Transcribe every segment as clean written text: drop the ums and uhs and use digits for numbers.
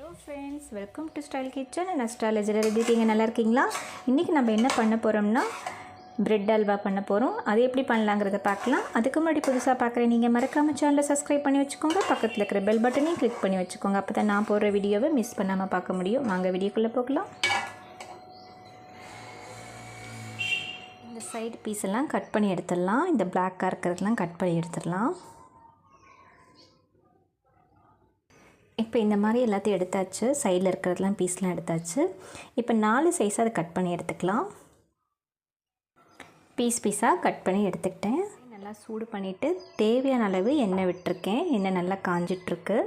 Hello friends, welcome to style kitchen and astrologer. எப்படி இருக்கீங்க? நல்லா இருக்கீங்களா? இன்றைக்கி நம்ம என்ன பண்ண போகிறோம்னா பிரெட் அல்வா பண்ண போகிறோம். அது எப்படி பண்ணலாங்கிறத பார்க்கலாம். அதுக்கு முன்னாடி புதுசாக பார்க்குறேன் நீங்கள் மறக்காமல் சேனலை சப்ஸ்கிரைப் பண்ணி வச்சுக்கோங்க. பக்கத்தில் இருக்கிற பெல் பட்டனையும் கிளிக் பண்ணி வச்சுக்கோங்க. அப்போ தான் நான் போடுற வீடியோவை மிஸ் பண்ணாமல் பார்க்க முடியும். வாங்க வீடியோக்குள்ளே போகலாம். இந்த சைடு பீஸ் எல்லாம் கட் பண்ணி எடுத்துடலாம். இந்த பிளாக்காக இருக்கிறதெல்லாம் கட் பண்ணி எடுத்துடலாம். இப்போ இந்த மாதிரி எல்லாத்தையும் எடுத்தாச்சு. சைடில் இருக்கிறதெல்லாம் பீஸ்லாம் எடுத்தாச்சு. இப்போ 4 சைஸாக அதை கட் பண்ணி எடுத்துக்கலாம். பீஸாக கட் பண்ணி எடுத்துக்கிட்டேன். நல்லா சூடு பண்ணிவிட்டு தேவையான அளவு எண்ணெய் விட்டுருக்கேன். எண்ணெய் நல்லா காஞ்சிட்ருக்கு.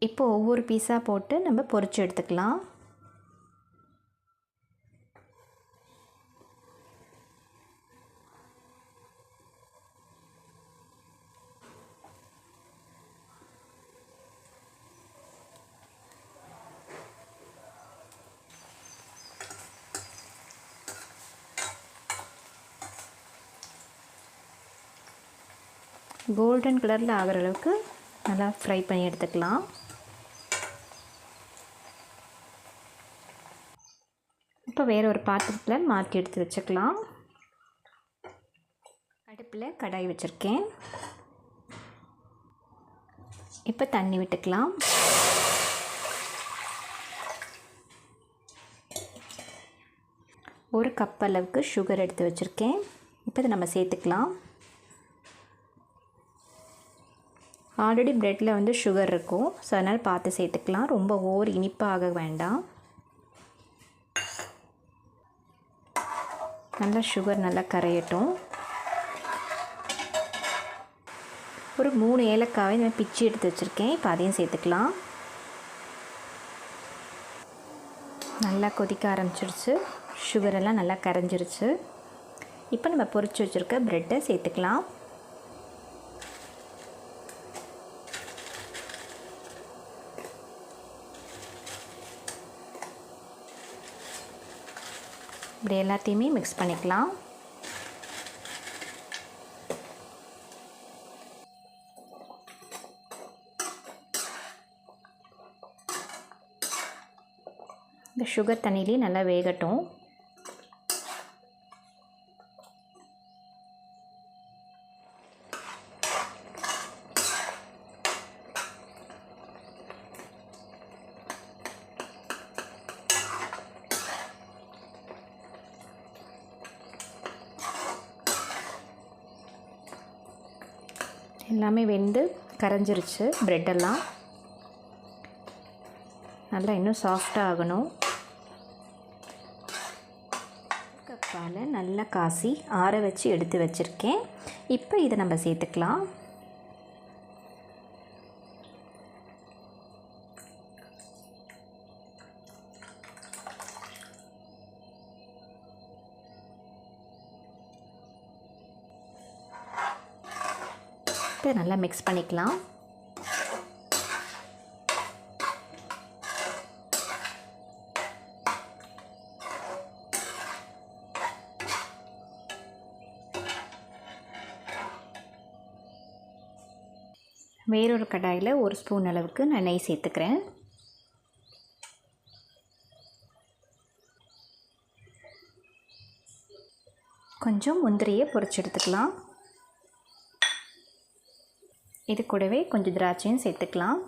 இப்போ ஒவ்வொரு பீஸாக போட்டு நம்ம பொரிச்சு எடுத்துக்கலாம். கோல்டன் கலரில் ஆகிற அளவுக்கு நல்லா ஃப்ரை பண்ணி எடுத்துக்கலாம். இப்போ வேறு ஒரு பாத்திரத்தில் மாற்றி எடுத்து வச்சுக்கலாம். அடுப்பில் கடாய் வச்சுருக்கேன். இப்போ தண்ணி விட்டுக்கலாம். ஒரு கப் அளவுக்கு சுகர் எடுத்து வச்சுருக்கேன். இப்போ இதை நம்ம சேர்த்துக்கலாம். ஆல்ரெடி ப்ரெட்டில் வந்து சுகர் இருக்கும், ஸோ அதனால் பார்த்து சேர்த்துக்கலாம். ரொம்ப ஓவர் இனிப்பாக வேண்டாம். நல்லா சுகர் நல்லா கரையட்டும். ஒரு 3 ஏலக்காவை நான் பிச்சு எடுத்து வச்சுருக்கேன். இப்போ அதையும் சேர்த்துக்கலாம். நல்லா கொதிக்க ஆரம்பிச்சிருச்சு. சுகரெல்லாம் நல்லா கரைஞ்சிருச்சு. இப்போ நம்ம பொரிச்சு வச்சுருக்க ப்ரெட்டை சேர்த்துக்கலாம். இப்படி எல்லாத்தையுமே மிக்ஸ் பண்ணிக்கலாம். இந்த சுகர் தண்ணியிலே நல்லா வேகட்டும். எல்லாமே வெந்து கரைஞ்சிருச்சு. ப்ரெட்டெல்லாம் நல்லா இன்னும் சாஃப்டாக ஆகணும். கப்பால் நல்லா காசி ஆற வச்சு எடுத்து வச்சுருக்கேன். இப்போ இதை நம்ம சேர்த்துக்கலாம். இப்போ நல்லா மிக்ஸ் பண்ணிக்கலாம். வேறொரு கடாயில் 1 ஸ்பூன் அளவுக்கு நான் நெய் சேர்த்துக்கிறேன். கொஞ்சம் முந்திரியை பொரிச்சு எடுத்துக்கலாம். இது கூடவே கொஞ்சம் திராட்சையும் சேர்த்துக்கலாம்.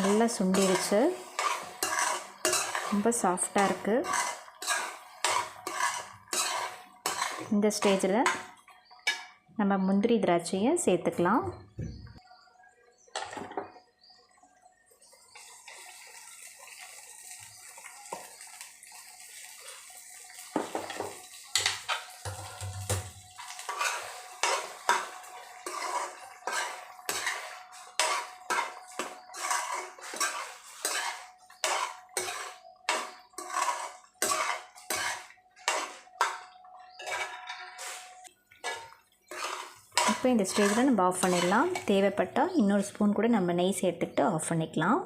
நல்லா சுண்டிடுச்சு. ரொம்ப சாஃப்டாக இருக்குது. இந்த ஸ்டேஜில் நம்ம முந்திரி திராட்சையை சேர்த்துக்கலாம். இப்போ இந்த ஸ்டேஜில் நம்ம ஆஃப் பண்ணிடலாம். தேவைப்பட்டால் இன்னொரு ஸ்பூன் கூட நம்ம நெய் சேர்த்துக்கிட்டு ஆஃப் பண்ணிக்கலாம்.